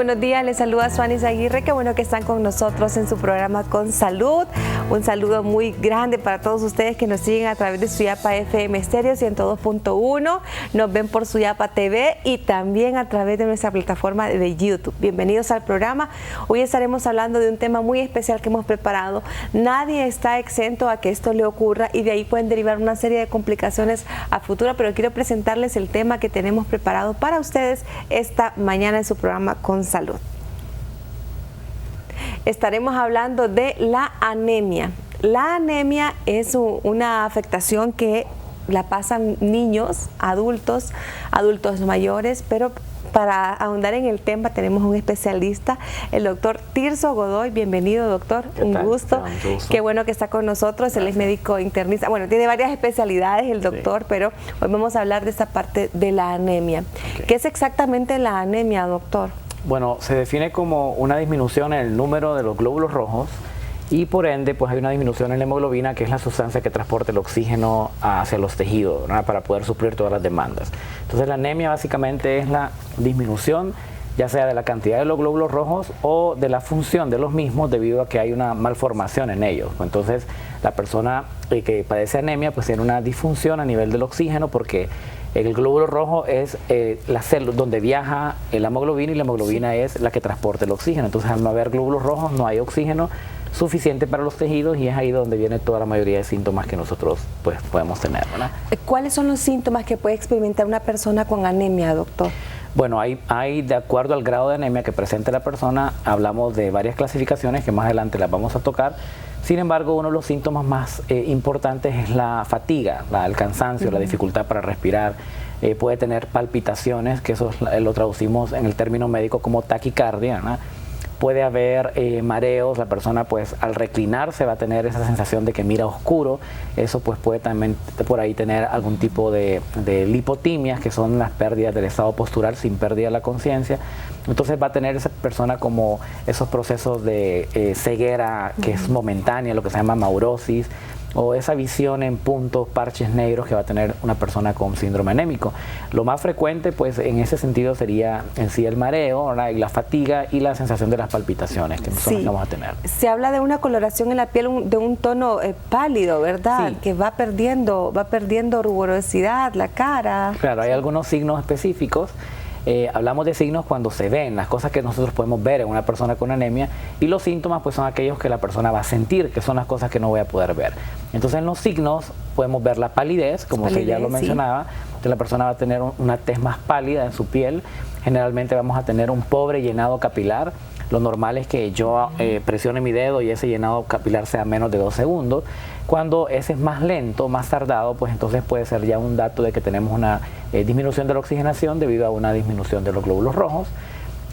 buenos días, les saluda Suanis Aguirre, qué bueno que están con nosotros en su programa Con Salud. Un saludo muy grande para todos ustedes que nos siguen a través de Suyapa FM Estéreo 102.1, nos ven por Suyapa TV y también a través de nuestra plataforma de YouTube. Bienvenidos al programa. Hoy estaremos hablando de un tema muy especial que hemos preparado. Nadie está exento a que esto le ocurra y de ahí pueden derivar una serie de complicaciones a futuro, pero quiero presentarles el tema que tenemos preparado para ustedes esta mañana en su programa Con Salud. Estaremos hablando de la anemia. La anemia es una afectación que la pasan niños, adultos mayores, pero para ahondar en el tema tenemos un especialista, el doctor Tirso Godoy. Bienvenido, doctor. Un gusto. Qué bueno que está con nosotros. Gracias. Él es médico internista. Bueno, tiene varias especialidades el doctor, sí, pero hoy vamos a hablar de esta parte de la anemia. Okay. ¿Qué es exactamente la anemia, doctor? Bueno, se define como una disminución en el número de los glóbulos rojos y por ende pues hay una disminución en la hemoglobina, que es la sustancia que transporta el oxígeno hacia los tejidos, ¿no?, para poder suplir todas las demandas. Entonces la anemia básicamente es la disminución ya sea de la cantidad de los glóbulos rojos o de la función de los mismos debido a que hay una malformación en ellos. Entonces la persona que padece anemia pues tiene una disfunción a nivel del oxígeno, porque el glóbulo rojo es la célula donde viaja la hemoglobina y la hemoglobina, sí, es la que transporta el oxígeno. Entonces al no haber glóbulos rojos no hay oxígeno suficiente para los tejidos y es ahí donde viene toda la mayoría de síntomas que nosotros pues podemos tener, ¿verdad? ¿Cuáles son los síntomas que puede experimentar una persona con anemia, doctor? Bueno, hay de acuerdo al grado de anemia que presente la persona, hablamos de varias clasificaciones que más adelante las vamos a tocar. Sin embargo, uno de los síntomas más importantes es la fatiga, el cansancio, la dificultad para respirar. Puede tener palpitaciones, que eso lo traducimos en el término médico como taquicardia, ¿no? Puede haber mareos, la persona pues al reclinarse va a tener esa sensación de que mira oscuro. Eso pues puede también por ahí tener algún tipo de lipotimias, que son las pérdidas del estado postural sin pérdida de la conciencia. Entonces va a tener esa persona como esos procesos de ceguera que es momentánea, lo que se llama maurosis, o esa visión en puntos, parches negros que va a tener una persona con síndrome anémico. Lo más frecuente pues en ese sentido sería en sí el mareo, ¿verdad?, y la fatiga y la sensación de las palpitaciones que nosotros vamos a tener. Se habla de una coloración en la piel de un tono pálido, ¿verdad? Sí. Que va perdiendo rugosidad, la cara. Claro, hay algunos signos específicos. Hablamos de signos cuando se ven, las cosas que nosotros podemos ver en una persona con anemia, y los síntomas pues son aquellos que la persona va a sentir, que son las cosas que no voy a poder ver. Entonces en los signos podemos ver la palidez, como usted ya lo mencionaba, sí. Entonces la persona va a tener una tez más pálida en su piel, generalmente vamos a tener un pobre llenado capilar. Lo normal es que yo presione mi dedo y ese llenado capilar sea menos de 2 segundos. Cuando ese es más lento, más tardado, pues entonces puede ser ya un dato de que tenemos una disminución de la oxigenación debido a una disminución de los glóbulos rojos.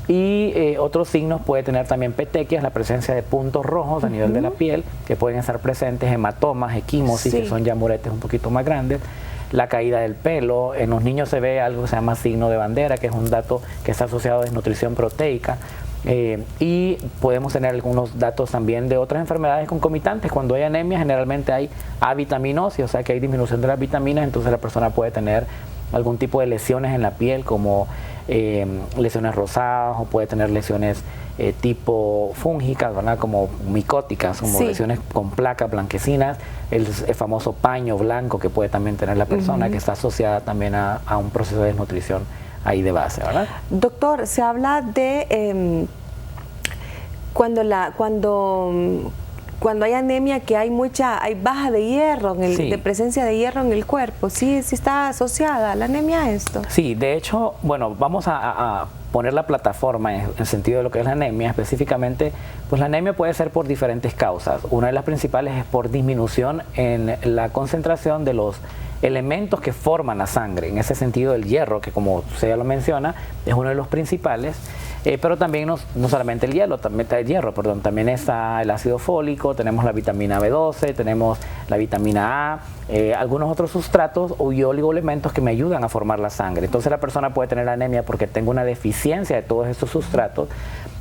Y otros signos puede tener también petequias, la presencia de puntos rojos a nivel de la piel, que pueden estar presentes, hematomas, equimosis, sí, que son ya moretes un poquito más grandes. La caída del pelo, en los niños se ve algo que se llama signo de bandera, que es un dato que está asociado a desnutrición proteica. Y podemos tener algunos datos también de otras enfermedades concomitantes. Cuando hay anemia generalmente hay avitaminosis, o sea que hay disminución de las vitaminas, entonces la persona puede tener algún tipo de lesiones en la piel, como lesiones rosadas, o puede tener lesiones tipo fúngicas, ¿verdad?, como micóticas, como sí, lesiones con placas blanquecinas, el famoso paño blanco que puede también tener la persona, que está asociada también a un proceso de desnutrición ahí de base, ¿verdad? Doctor, se habla de cuando hay anemia, que hay baja de hierro, sí, de presencia de hierro en el cuerpo. ¿Sí está asociada la anemia a esto? Sí, de hecho, bueno, vamos a poner la plataforma en el sentido de lo que es la anemia específicamente. Pues la anemia puede ser por diferentes causas. Una de las principales es por disminución en la concentración de los elementos que forman la sangre. En ese sentido, el hierro, que como usted ya lo menciona, es uno de los principales. Pero también no solamente el hierro, también está el ácido fólico, tenemos la vitamina B12, tenemos la vitamina A, algunos otros sustratos y oligoelementos que me ayudan a formar la sangre. Entonces la persona puede tener anemia porque tengo una deficiencia de todos estos sustratos.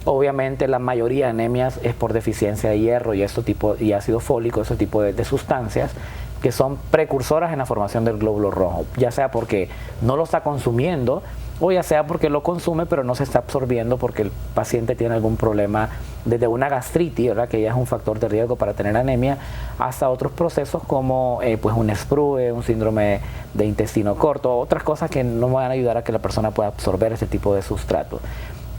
Obviamente la mayoría de anemias es por deficiencia de hierro y ácido fólico, ese tipo de sustancias que son precursoras en la formación del glóbulo rojo, ya sea porque no lo está consumiendo o ya sea porque lo consume pero no se está absorbiendo porque el paciente tiene algún problema, desde una gastritis, ¿verdad?, que ya es un factor de riesgo para tener anemia, hasta otros procesos como pues un SPRUE, un síndrome de intestino corto, otras cosas que no van a ayudar a que la persona pueda absorber ese tipo de sustratos.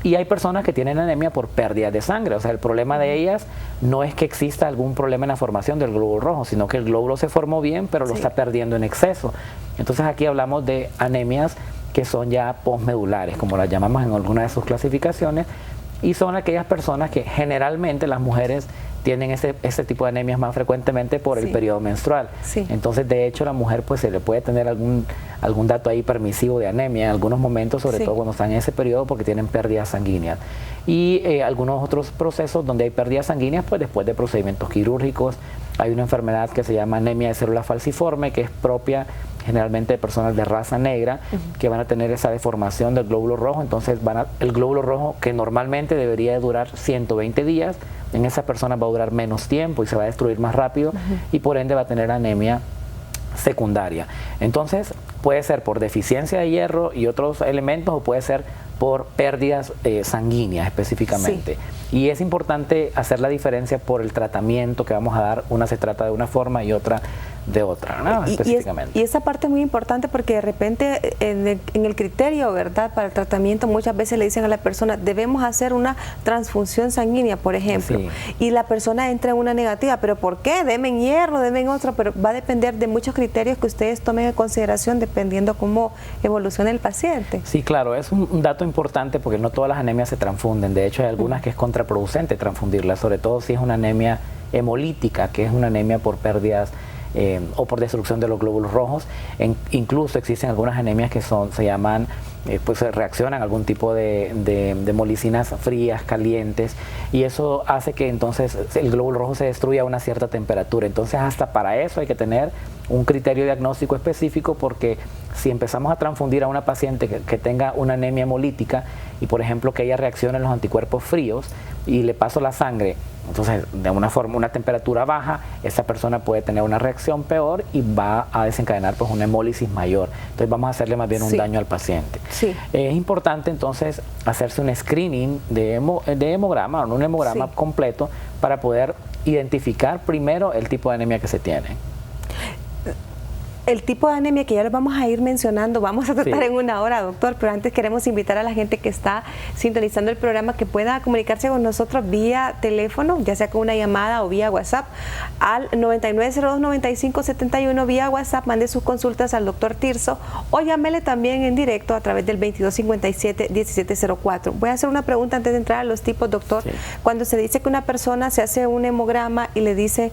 Y hay personas que tienen anemia por pérdida de sangre, o sea, el problema de ellas no es que exista algún problema en la formación del glóbulo rojo, sino que el glóbulo se formó bien, pero lo está perdiendo en exceso. Entonces aquí hablamos de anemias que son ya postmedulares, como las llamamos en alguna de sus clasificaciones, y son aquellas personas que generalmente las mujeres tienen ese tipo de anemias más frecuentemente por el periodo menstrual. Entonces, de hecho, la mujer pues se le puede tener algún dato ahí permisivo de anemia en algunos momentos, sobre todo cuando están en ese periodo porque tienen pérdidas sanguíneas. Y algunos otros procesos donde hay pérdidas sanguíneas, pues después de procedimientos quirúrgicos. Hay una enfermedad que se llama anemia de célula falciforme, que es propia generalmente de personas de raza negra, que van a tener esa deformación del glóbulo rojo. Entonces el glóbulo rojo, que normalmente debería de durar 120 días, en esa persona va a durar menos tiempo y se va a destruir más rápido, y por ende va a tener anemia secundaria. Entonces puede ser por deficiencia de hierro y otros elementos, o puede ser por pérdidas sanguíneas específicamente. Y es importante hacer la diferencia por el tratamiento que vamos a dar. Una se trata de una forma y otra de otra, ¿no? Específicamente. Y esa parte es muy importante porque de repente en el criterio, ¿verdad?, para el tratamiento muchas veces le dicen a la persona, debemos hacer una transfusión sanguínea, por ejemplo, y la persona entra en una negativa, pero ¿por qué? Deme hierro, deme otro, pero va a depender de muchos criterios que ustedes tomen en consideración dependiendo cómo evoluciona el paciente. Sí, claro, es un dato importante porque no todas las anemias se transfunden. De hecho, hay algunas que es contraproducente transfundirlas, sobre todo si es una anemia hemolítica, que es una anemia por pérdidas o por destrucción de los glóbulos rojos. Incluso existen algunas anemias que se llaman, pues reaccionan a algún tipo de molicinas frías, calientes, y eso hace que entonces el glóbulo rojo se destruya a una cierta temperatura. Entonces hasta para eso hay que tener un criterio diagnóstico específico, porque si empezamos a transfundir a una paciente que tenga una anemia hemolítica y por ejemplo que ella reaccione a los anticuerpos fríos y le paso la sangre, entonces de una forma, una temperatura baja, esa persona puede tener una reacción peor y va a desencadenar pues una hemólisis mayor. Entonces vamos a hacerle más bien un daño al paciente. Es importante entonces hacerse un screening de hemograma, un hemograma completo, para poder identificar primero el tipo de anemia que se tiene. El tipo de anemia que ya lo vamos a ir mencionando, vamos a tratar en una hora, doctor, pero antes queremos invitar a la gente que está sintonizando el programa que pueda comunicarse con nosotros vía teléfono, ya sea con una llamada o vía WhatsApp, al 9902-9571 vía WhatsApp. Mande sus consultas al doctor Tirso o llámele también en directo a través del 2257-1704. Voy a hacer una pregunta antes de entrar a los tipos, doctor. Cuando se dice que una persona se hace un hemograma y le dice,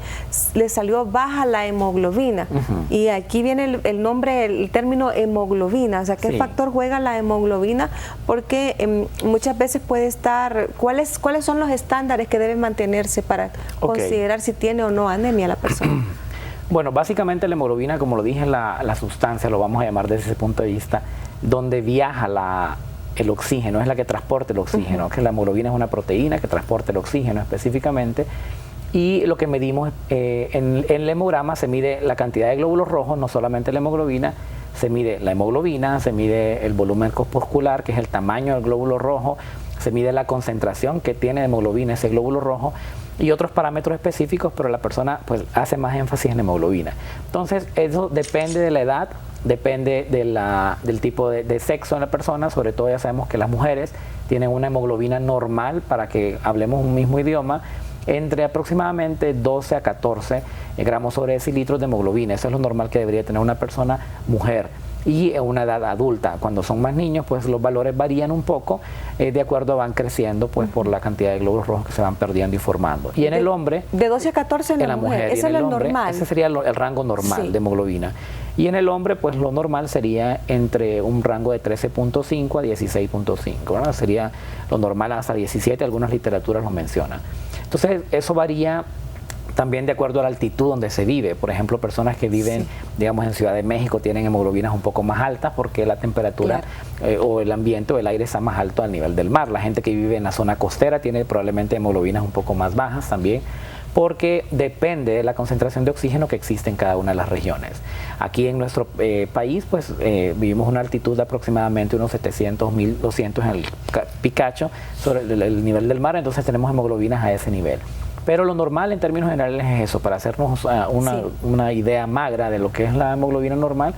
le salió baja la hemoglobina, y aquí viene el nombre, el término hemoglobina, o sea, ¿qué factor juega la hemoglobina? Porque muchas veces puede estar, ¿cuáles son los estándares que deben mantenerse para considerar si tiene o no anemia la persona? Bueno, básicamente la hemoglobina, como lo dije, la sustancia, lo vamos a llamar desde ese punto de vista, donde viaja el oxígeno, es la que transporta el oxígeno, que la hemoglobina es una proteína que transporta el oxígeno específicamente. Y lo que medimos en el hemograma, se mide la cantidad de glóbulos rojos, no solamente la hemoglobina, se mide la hemoglobina, se mide el volumen corpuscular, que es el tamaño del glóbulo rojo, se mide la concentración que tiene de hemoglobina ese glóbulo rojo y otros parámetros específicos, pero la persona pues hace más énfasis en hemoglobina. Entonces eso depende de la edad, depende del tipo de sexo de la persona. Sobre todo ya sabemos que las mujeres tienen una hemoglobina normal, para que hablemos un mismo idioma, entre aproximadamente 12 a 14 gramos sobre decilitros de hemoglobina. Eso es lo normal que debería tener una persona mujer. Y en una edad adulta, cuando son más niños, pues los valores varían un poco, de acuerdo, van creciendo pues por la cantidad de glóbulos rojos que se van perdiendo y formando. Y en el hombre, de 12 a 14 en la mujer, ese es el normal. Ese sería el rango normal de hemoglobina. Y en el hombre, pues lo normal sería entre un rango de 13.5 a 16.5, ¿verdad? Sería lo normal hasta 17, algunas literaturas lo mencionan. Entonces eso varía también de acuerdo a la altitud donde se vive. Por ejemplo, personas que viven, digamos, en Ciudad de México tienen hemoglobinas un poco más altas porque la temperatura o el ambiente o el aire está más alto al nivel del mar. La gente que vive en la zona costera tiene probablemente hemoglobinas un poco más bajas también, porque depende de la concentración de oxígeno que existe en cada una de las regiones. Aquí en nuestro país pues vivimos una altitud de aproximadamente unos 700, 1200 en el Picacho sobre el nivel del mar, entonces tenemos hemoglobinas a ese nivel. Pero lo normal en términos generales es eso, para hacernos una idea magra de lo que es la hemoglobina normal,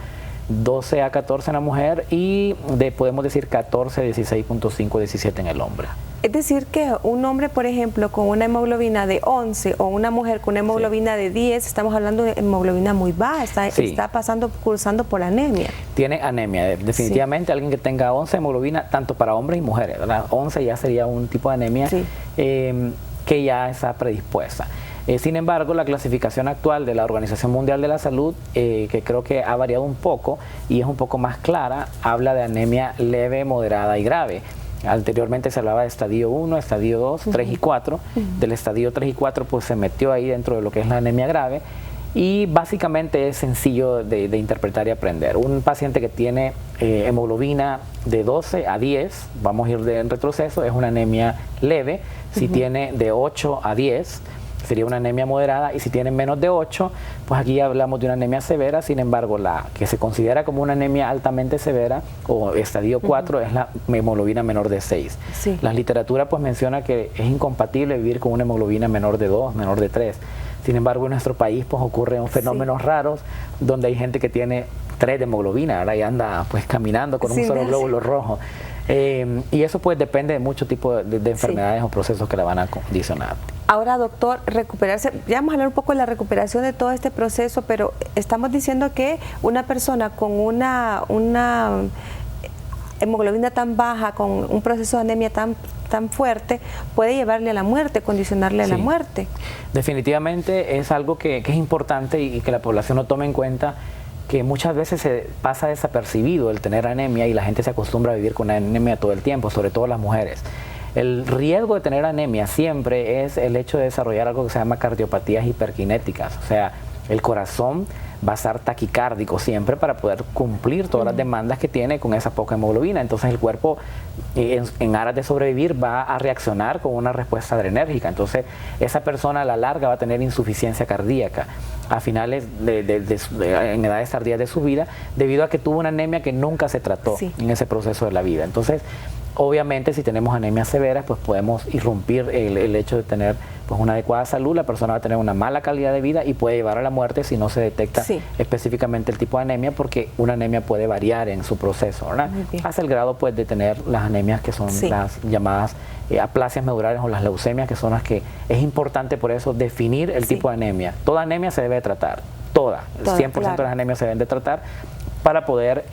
12 a 14 en la mujer y podemos decir 14, 16.5, 17 en el hombre. Es decir que un hombre, por ejemplo, con una hemoglobina de 11 o una mujer con una hemoglobina de 10, estamos hablando de hemoglobina muy baja, está cursando por anemia. Tiene anemia, definitivamente alguien que tenga 11 hemoglobina, tanto para hombres y mujeres, ¿verdad? 11 ya sería un tipo de anemia que ya está predispuesta. Sin embargo, la clasificación actual de la Organización Mundial de la Salud, que creo que ha variado un poco y es un poco más clara, habla de anemia leve, moderada y grave. Anteriormente se hablaba de estadio 1, estadio 2, 3 y 4. Del estadio 3 y 4 pues se metió ahí dentro de lo que es la anemia grave y básicamente es sencillo de interpretar y aprender. Un paciente que tiene hemoglobina de 12 a 10, vamos a ir en retroceso, es una anemia leve. Si tiene de 8 a 10, sería una anemia moderada, y si tiene menos de 8, pues aquí ya hablamos de una anemia severa. Sin embargo, la que se considera como una anemia altamente severa o estadio 4 es la hemoglobina menor de 6. La literatura pues menciona que es incompatible vivir con una hemoglobina menor de 2, menor de 3. Sin embargo, en nuestro país pues ocurren fenómenos raros donde hay gente que tiene 3 de hemoglobina, ahora y anda pues caminando con un solo glóbulo rojo. Y eso pues depende de muchos tipos de enfermedades o procesos que la van a condicionar. Ahora, doctor, recuperarse, ya vamos a hablar un poco de la recuperación de todo este proceso, pero estamos diciendo que una persona con una hemoglobina tan baja, con un proceso de anemia tan fuerte, puede llevarle a la muerte, condicionarle a la muerte. Definitivamente es algo que es importante y que la población no tome en cuenta, que muchas veces se pasa desapercibido el tener anemia y la gente se acostumbra a vivir con anemia todo el tiempo, sobre todo las mujeres. El riesgo de tener anemia siempre es el hecho de desarrollar algo que se llama cardiopatías hiperkinéticas, o sea, el corazón va a estar taquicárdico siempre para poder cumplir todas las demandas que tiene con esa poca hemoglobina. Entonces el cuerpo en aras de sobrevivir va a reaccionar con una respuesta adrenérgica. Entonces esa persona a la larga va a tener insuficiencia cardíaca a finales en edades tardías de su vida, debido a que tuvo una anemia que nunca se trató en ese proceso de la vida. Entonces obviamente si tenemos anemias severas pues podemos irrumpir el hecho de tener pues una adecuada salud, la persona va a tener una mala calidad de vida y puede llevar a la muerte si no se detecta específicamente el tipo de anemia, porque una anemia puede variar en su proceso, ¿verdad? Hasta el grado pues de tener las anemias que son las llamadas aplasias medulares o las leucemias, que son las que es importante por eso definir el tipo de anemia. Toda anemia se debe de tratar, el 100% de las anemias se deben de tratar, para poder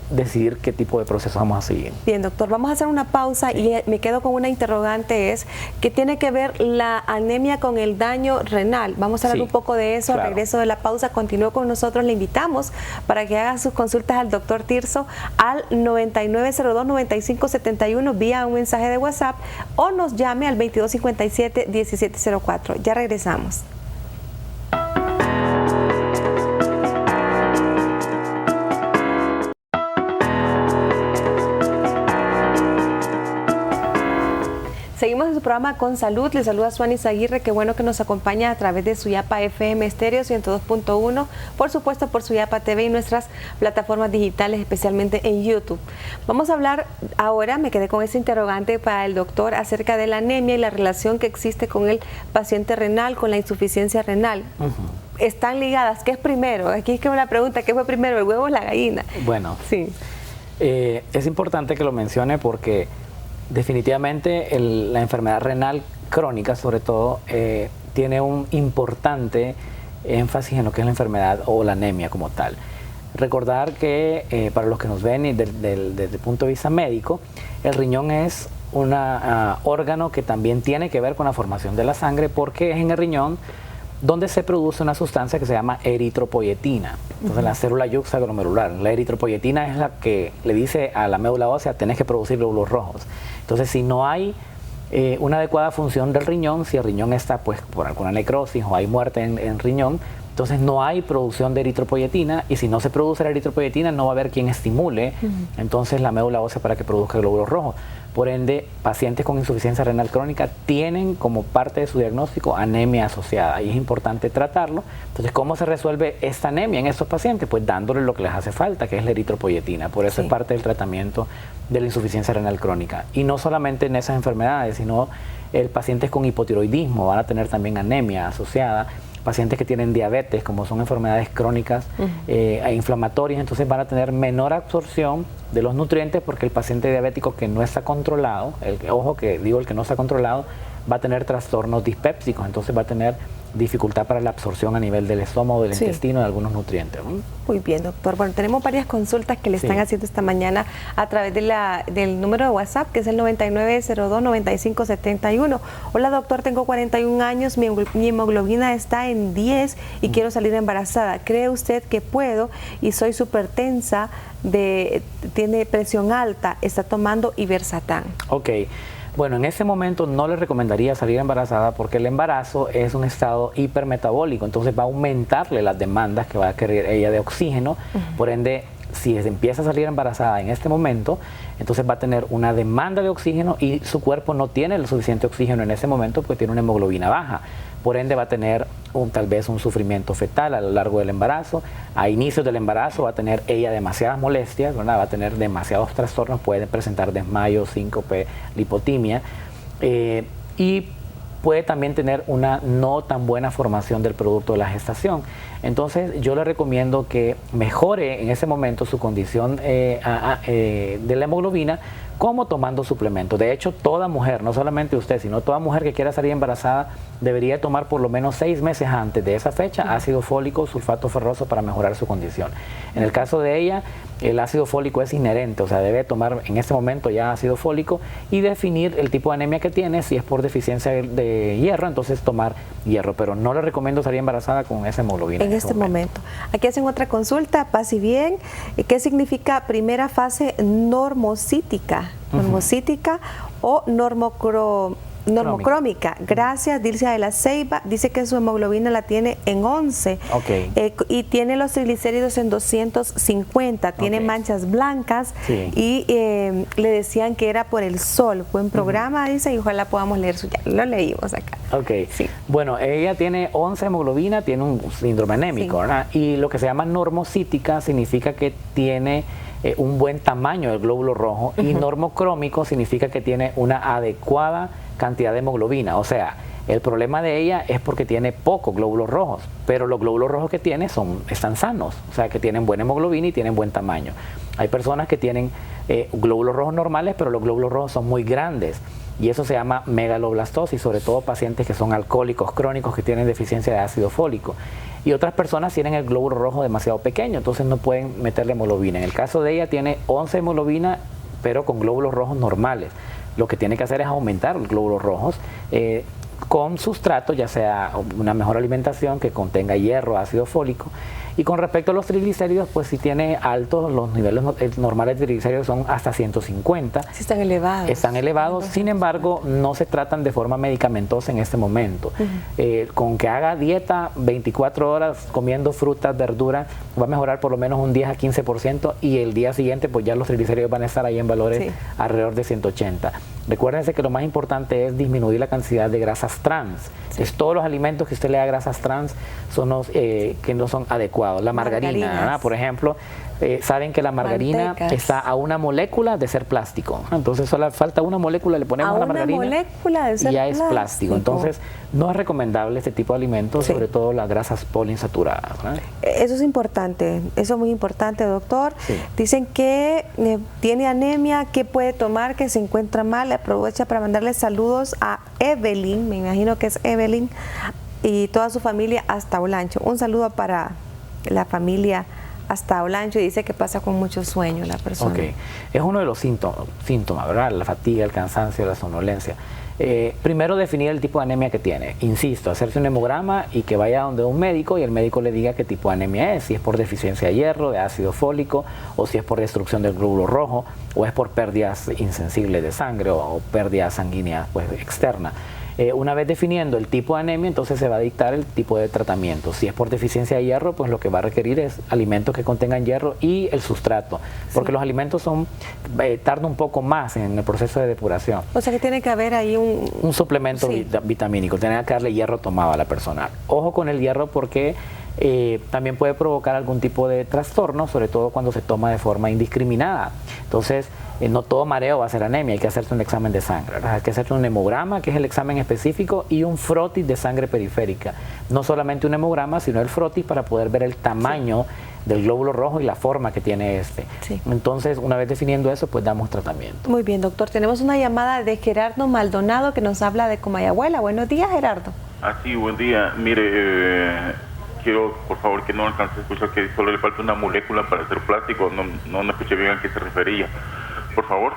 decidir qué tipo de proceso vamos a seguir. Bien, doctor, vamos a hacer una pausa y me quedo con una interrogante, es ¿qué tiene que ver la anemia con el daño renal? Vamos a hablar un poco de eso al regreso de la pausa. Continúe con nosotros, le invitamos para que haga sus consultas al doctor Tirso al 9902-9571 vía un mensaje de WhatsApp o nos llame al 2257-1704. Ya regresamos. Seguimos en su programa Con Salud. Les saluda Suani Aguirre. Qué bueno que nos acompaña a través de Suyapa FM Estéreo 102.1, por supuesto por Suyapa TV y nuestras plataformas digitales, especialmente en YouTube. Vamos a hablar ahora, me quedé con ese interrogante para el doctor acerca de la anemia y la relación que existe con el paciente renal, con la insuficiencia renal. ¿Están ligadas? ¿Qué es primero? Aquí es que una pregunta, ¿qué fue primero, el huevo o la gallina? Bueno, es importante que lo mencione porque definitivamente la enfermedad renal crónica, sobre todo, tiene un importante énfasis en lo que es la enfermedad o la anemia como tal. Recordar que para los que nos ven desde el punto de vista médico, el riñón es un órgano que también tiene que ver con la formación de la sangre, porque es en el riñón donde se produce una sustancia que se llama eritropoyetina. Entonces la célula yuxtaglomerular, la eritropoyetina es la que le dice a la médula ósea: tenés que producir glóbulos rojos. Entonces si no hay una adecuada función del riñón, si el riñón está pues por alguna necrosis o hay muerte en riñón, Entonces no hay producción de eritropoyetina, y si no se produce la eritropoyetina no va a haber quien estimule entonces la médula ósea para que produzca glóbulos rojos. Por ende, pacientes con insuficiencia renal crónica tienen como parte de su diagnóstico anemia asociada, y es importante tratarlo. Entonces, ¿cómo se resuelve esta anemia en estos pacientes? Pues dándole lo que les hace falta, que es la eritropoyetina. Por eso es parte del tratamiento de la insuficiencia renal crónica. Y no solamente en esas enfermedades, sino pacientes con hipotiroidismo van a tener también anemia asociada. Pacientes que tienen diabetes, como son enfermedades crónicas e inflamatorias, entonces van a tener menor absorción de los nutrientes, porque el paciente diabético que no está controlado, el que no está controlado, va a tener trastornos dispépsicos, entonces va a tener dificultad para la absorción a nivel del estómago, del intestino, de algunos nutrientes. Muy bien, doctor. Bueno, tenemos varias consultas que le están haciendo esta mañana a través de del número de WhatsApp, que es el 9902-9571. Hola, doctor, tengo 41 años, mi hemoglobina está en 10 y quiero salir embarazada. ¿Cree usted que puedo? Y soy súper tensa, tiene presión alta, está tomando Ibersatán. Ok. Bueno, en ese momento no le recomendaría salir embarazada, porque el embarazo es un estado hipermetabólico, entonces va a aumentarle las demandas que va a querer ella de oxígeno. Por ende, si empieza a salir embarazada en este momento, entonces va a tener una demanda de oxígeno y su cuerpo no tiene el suficiente oxígeno en ese momento porque tiene una hemoglobina baja. Por ende va a tener tal vez un sufrimiento fetal a lo largo del embarazo. A inicios del embarazo va a tener ella demasiadas molestias, ¿verdad? Va a tener demasiados trastornos, puede presentar desmayo, síncope, lipotimia, y puede también tener una no tan buena formación del producto de la gestación. Entonces yo le recomiendo que mejore en ese momento su condición de la hemoglobina, como tomando suplementos. De hecho, toda mujer, no solamente usted, sino toda mujer que quiera salir embarazada, debería tomar por lo menos 6 meses antes de esa fecha ácido fólico, sulfato ferroso, para mejorar su condición. En el caso de ella, el ácido fólico es inherente, o sea, debe tomar en este momento ya ácido fólico y definir el tipo de anemia que tiene. Si es por deficiencia de hierro, entonces tomar hierro, pero no le recomiendo salir embarazada con esa hemoglobina. En este momento. Aquí hacen otra consulta, paz y bien. ¿Qué significa primera fase normocítica? Normocítica o normocrómica. Gracias, Dilcia de la Ceiba. Dice que su hemoglobina la tiene en 11 y tiene los triglicéridos en 250. Tiene manchas blancas y le decían que era por el sol. Buen programa, dice, y ojalá podamos leer su. Ya lo leímos acá. Bueno, ella tiene 11 hemoglobina, tiene un síndrome anémico, ¿verdad? Y lo que se llama normocítica significa que tiene un buen tamaño del glóbulo rojo, y normocrómico significa que tiene una adecuada cantidad de hemoglobina. O sea, el problema de ella es porque tiene pocos glóbulos rojos, pero los glóbulos rojos que tiene están sanos, o sea, que tienen buena hemoglobina y tienen buen tamaño. Hay personas que tienen glóbulos rojos normales, pero los glóbulos rojos son muy grandes, y eso se llama megaloblastosis, sobre todo pacientes que son alcohólicos crónicos, que tienen deficiencia de ácido fólico. Y otras personas tienen el glóbulo rojo demasiado pequeño, entonces no pueden meterle hemoglobina. En el caso de ella tiene 11 hemoglobina, pero con glóbulos rojos normales. Lo que tiene que hacer es aumentar los glóbulos rojos con sustrato, ya sea una mejor alimentación que contenga hierro, ácido fólico. Y con respecto a los triglicéridos, pues si tiene altos, los niveles normales de triglicéridos son hasta 150. Sí, están elevados. Están elevados, sin embargo, no se tratan de forma medicamentosa en este momento. Con que haga dieta 24 horas comiendo frutas, verduras, va a mejorar por lo menos un 10 a 15%, y el día siguiente pues ya los triglicéridos van a estar ahí en valores alrededor de 180. Recuérdense que lo más importante es disminuir la cantidad de grasas trans. Es todos los alimentos que usted le da grasas trans son los que no son adecuados. La margarina, por ejemplo, saben que la margarina está a una molécula de ser plástico. Entonces solo falta una molécula, le ponemos a la margarina y ya es plástico. Entonces no es recomendable este tipo de alimentos, sobre todo las grasas poliinsaturadas. Eso es importante, eso es muy importante, doctor. Dicen que tiene anemia, ¿qué puede tomar? Que se encuentra mal. Aprovecha para mandarle saludos a Evelyn, me imagino que es Evelyn, y toda su familia hasta Olancho. Un saludo para la familia hasta Olancho, y dice que pasa con mucho sueño la persona. Es uno de los síntomas, ¿verdad? La fatiga, el cansancio, la somnolencia. Primero definir el tipo de anemia que tiene. Insisto, hacerse un hemograma y que vaya donde un médico y el médico le diga qué tipo de anemia es, si es por deficiencia de hierro, de ácido fólico, o si es por destrucción del glóbulo rojo, o es por pérdidas insensibles de sangre o pérdida sanguínea pues externa. Una vez definiendo el tipo de anemia, entonces se va a dictar el tipo de tratamiento. Si es por deficiencia de hierro, pues lo que va a requerir es alimentos que contengan hierro y el sustrato, porque los alimentos tardan un poco más en el proceso de depuración. O sea que tiene que haber ahí un suplemento vitamínico, tiene que darle hierro tomado a la persona. Ojo con el hierro porque también puede provocar algún tipo de trastorno, sobre todo cuando se toma de forma indiscriminada. Entonces, no todo mareo va a ser anemia, hay que hacerse un examen de sangre, ¿verdad? Hay que hacerse un hemograma, que es el examen específico, y un frotis de sangre periférica. No solamente un hemograma, sino el frotis para poder ver el tamaño del glóbulo rojo y la forma que tiene este. Entonces, una vez definiendo eso, pues damos tratamiento. Muy bien, doctor. Tenemos una llamada de Gerardo Maldonado que nos habla de Comayagüela. Buenos días, Gerardo. Sí, buen día. Mire, quiero, por favor, que no alcance a escuchar que solo le falta una molécula para hacer plástico. No escuché bien a qué se refería. Por favor.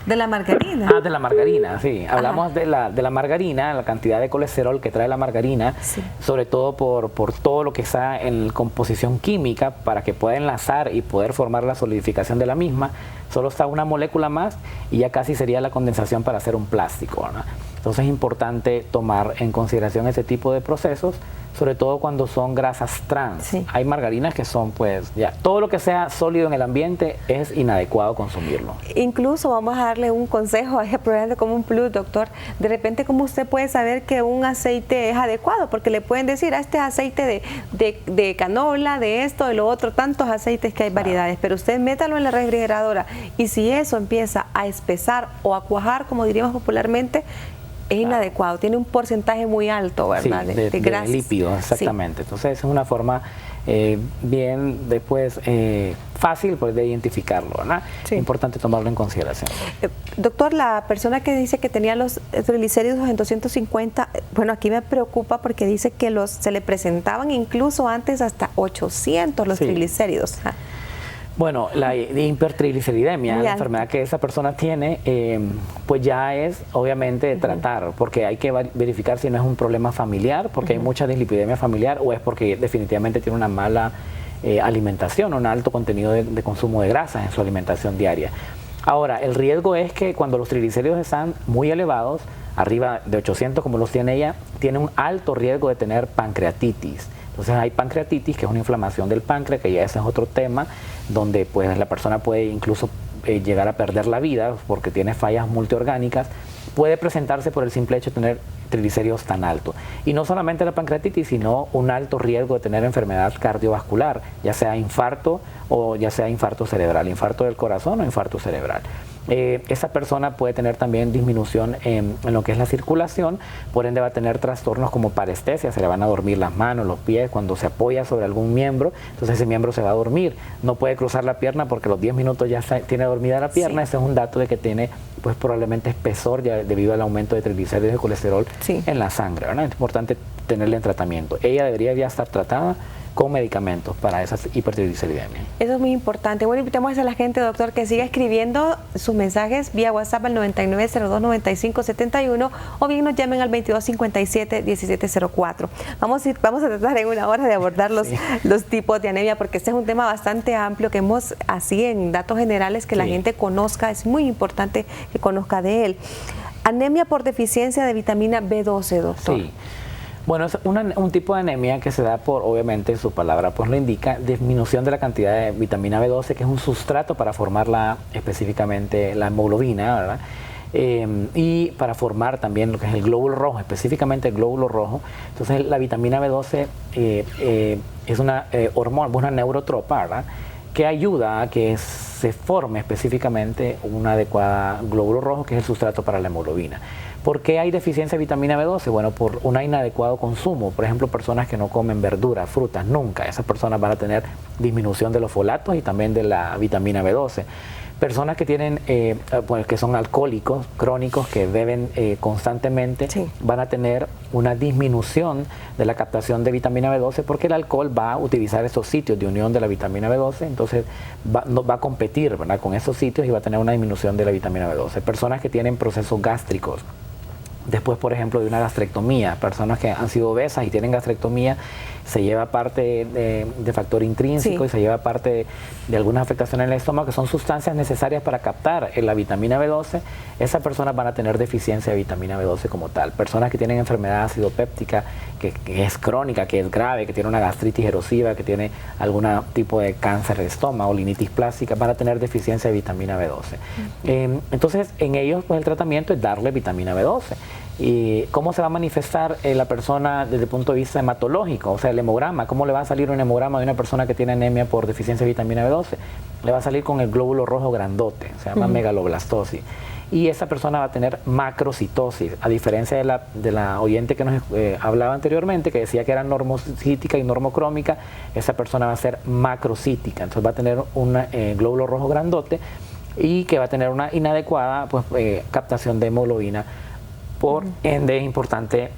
¿De la margarina? De la margarina, sí. Hablamos de la margarina, la cantidad de colesterol que trae la margarina, sobre todo por todo lo que está en composición química para que pueda enlazar y poder formar la solidificación de la misma. Solo está una molécula más y ya casi sería la condensación para hacer un plástico, ¿no? Entonces es importante tomar en consideración ese tipo de procesos, sobre todo cuando son grasas trans. Hay margarinas que son, pues, ya todo lo que sea sólido en el ambiente es inadecuado consumirlo. Incluso vamos a darle un consejo a ese programa como un plus, doctor. De repente, ¿cómo usted puede saber que un aceite es adecuado? Porque le pueden decir, este es aceite de canola, de esto, de lo otro, tantos aceites que hay variedades, pero usted métalo en la refrigeradora y si eso empieza a espesar o a cuajar, como diríamos popularmente, es inadecuado, tiene un porcentaje muy alto, ¿verdad? De grasas. De lípidos, exactamente. Entonces es una forma bien después fácil pues, de identificarlo, ¿verdad? Importante tomarlo en consideración. Doctor, la persona que dice que tenía los triglicéridos en 250, bueno, aquí me preocupa porque dice que se le presentaban incluso antes hasta 800 los triglicéridos. Bueno, la hipertrigliceridemia, la enfermedad que esa persona tiene, pues ya es obviamente tratar, porque hay que verificar si no es un problema familiar, porque hay mucha dislipidemia familiar, o es porque definitivamente tiene una mala alimentación, un alto contenido de consumo de grasa en su alimentación diaria. Ahora, el riesgo es que cuando los triglicéridos están muy elevados, arriba de 800 como los tiene ella, tiene un alto riesgo de tener pancreatitis. Entonces hay pancreatitis, que es una inflamación del páncreas, que ya ese es otro tema, donde pues la persona puede incluso llegar a perder la vida porque tiene fallas multiorgánicas. Puede presentarse por el simple hecho de tener triglicéridos tan altos. Y no solamente la pancreatitis, sino un alto riesgo de tener enfermedad cardiovascular, ya sea infarto o ya sea infarto cerebral, infarto del corazón o infarto cerebral. Esa persona puede tener también disminución en lo que es la circulación, por ende va a tener trastornos como parestesia, se le van a dormir las manos, los pies, cuando se apoya sobre algún miembro, entonces ese miembro se va a dormir, no puede cruzar la pierna porque a los 10 minutos ya tiene dormida la pierna. Ese es un dato de que tiene pues probablemente espesor ya debido al aumento de triglicéridos y colesterol en la sangre, ¿verdad? Es importante tenerle en tratamiento. Ella debería ya estar tratada con medicamentos para esa hipertrigliceridemia. Eso es muy importante. Bueno, invitamos a la gente, doctor, que siga escribiendo sus mensajes vía WhatsApp al 99029571 o bien nos llamen al 2257-1704. Vamos a tratar en una hora de abordar los tipos de anemia, porque este es un tema bastante amplio que hemos, así en datos generales, que la gente conozca. Es muy importante que conozca de él. Anemia por deficiencia de vitamina B12, doctor. Sí. Bueno, es un tipo de anemia que se da por, obviamente, su palabra pues lo indica, disminución de la cantidad de vitamina B12, que es un sustrato para formar específicamente la hemoglobina, ¿verdad? Y para formar también lo que es el glóbulo rojo, específicamente el glóbulo rojo. Entonces la vitamina B12 es una hormona, una neurotropa, ¿verdad?, que ayuda a que se forme específicamente un adecuado glóbulo rojo, que es el sustrato para la hemoglobina. ¿Por qué hay deficiencia de vitamina B12? Bueno, por un inadecuado consumo. Por ejemplo, personas que no comen verduras, frutas, nunca. Esas personas van a tener disminución de los folatos y también de la vitamina B12. Personas que tienen, pues, que son alcohólicos crónicos, que beben constantemente, van a tener una disminución de la captación de vitamina B12, porque el alcohol va a utilizar esos sitios de unión de la vitamina B12, entonces va a competir, ¿verdad?, con esos sitios y va a tener una disminución de la vitamina B12. Personas que tienen procesos gástricos, después, por ejemplo, de una gastrectomía, personas que han sido obesas y tienen gastrectomía, se lleva parte de factor intrínseco y se lleva parte de algunas afectaciones en el estómago, que son sustancias necesarias para captar la vitamina B12, esas personas van a tener deficiencia de vitamina B12 como tal. Personas que tienen enfermedad ácido péptica, que es crónica, que es grave, que tiene una gastritis erosiva, que tiene algún tipo de cáncer de estómago, linitis plástica, van a tener deficiencia de vitamina B12. Entonces, en ellos pues el tratamiento es darle vitamina B12. ¿Y cómo se va a manifestar la persona desde el punto de vista hematológico? O sea, el hemograma, ¿cómo le va a salir un hemograma de una persona que tiene anemia por deficiencia de vitamina B12? Le va a salir con el glóbulo rojo grandote, se llama megaloblastosis. Y esa persona va a tener macrocitosis, a diferencia de la oyente que nos hablaba anteriormente, que decía que era normocítica y normocrómica, esa persona va a ser macrocítica, entonces va a tener un glóbulo rojo grandote y que va a tener una inadecuada captación de hemoglobina. Por ende es importante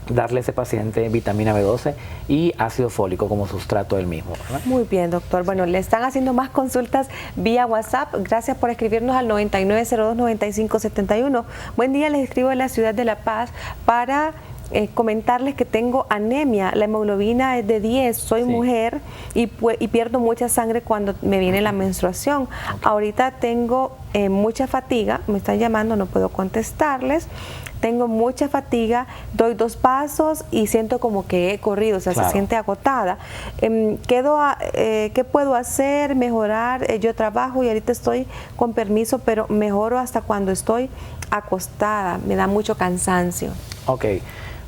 darle a ese paciente vitamina B12 y ácido fólico como sustrato del mismo, ¿verdad? Muy bien, doctor. Bueno, le están haciendo más consultas vía WhatsApp. Gracias por escribirnos al 9902-9571. Buen día, les escribo de la ciudad de La Paz para comentarles que tengo anemia. La hemoglobina es de 10, soy mujer y pierdo mucha sangre cuando me viene la menstruación. Ahorita tengo mucha fatiga, me están llamando, no puedo contestarles. Tengo mucha fatiga, doy 2 pasos y siento como que he corrido, o sea, se siente agotada. ¿Qué puedo hacer? Mejorar. Yo trabajo y ahorita estoy con permiso, pero mejoro hasta cuando estoy acostada. Me da mucho cansancio. Ok.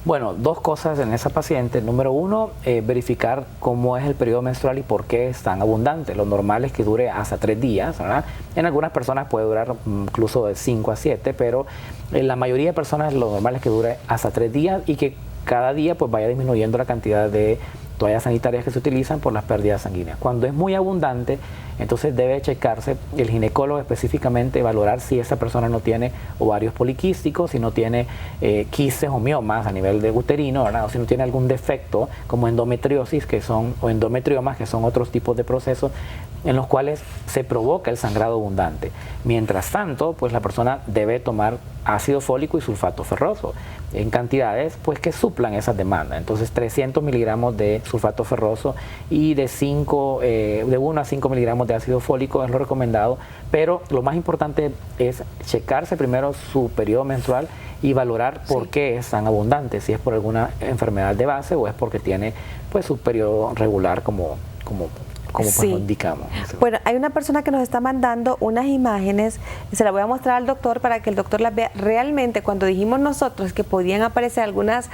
Bueno, 2 cosas en esa paciente. Número 1, verificar cómo es el periodo menstrual y por qué es tan abundante. Lo normal es que dure hasta 3 días, ¿verdad? En algunas personas puede durar incluso de 5 a 7, pero en la mayoría de personas lo normal es que dure hasta 3 días y que cada día pues vaya disminuyendo la cantidad de toallas sanitarias que se utilizan por las pérdidas sanguíneas. Cuando es muy abundante, entonces debe checarse el ginecólogo específicamente, valorar si esa persona no tiene ovarios poliquísticos, si no tiene quistes o miomas a nivel de uterino, ¿verdad? O si no tiene algún defecto como endometriosis o endometriomas, que son otros tipos de procesos en los cuales se provoca el sangrado abundante. Mientras tanto, pues la persona debe tomar ácido fólico y sulfato ferroso en cantidades pues que suplan esas demandas. Entonces 300 miligramos de sulfato ferroso y de 1 a 5 miligramos de ácido fólico es lo recomendado, pero lo más importante es checarse primero su periodo menstrual y valorar por qué es tan abundante, si es por alguna enfermedad de base o es porque tiene pues su periodo regular como pues lo indicamos. Bueno, hay una persona que nos está mandando unas imágenes, se las voy a mostrar al doctor para que el doctor las vea. Realmente, cuando dijimos nosotros que podían aparecer algunas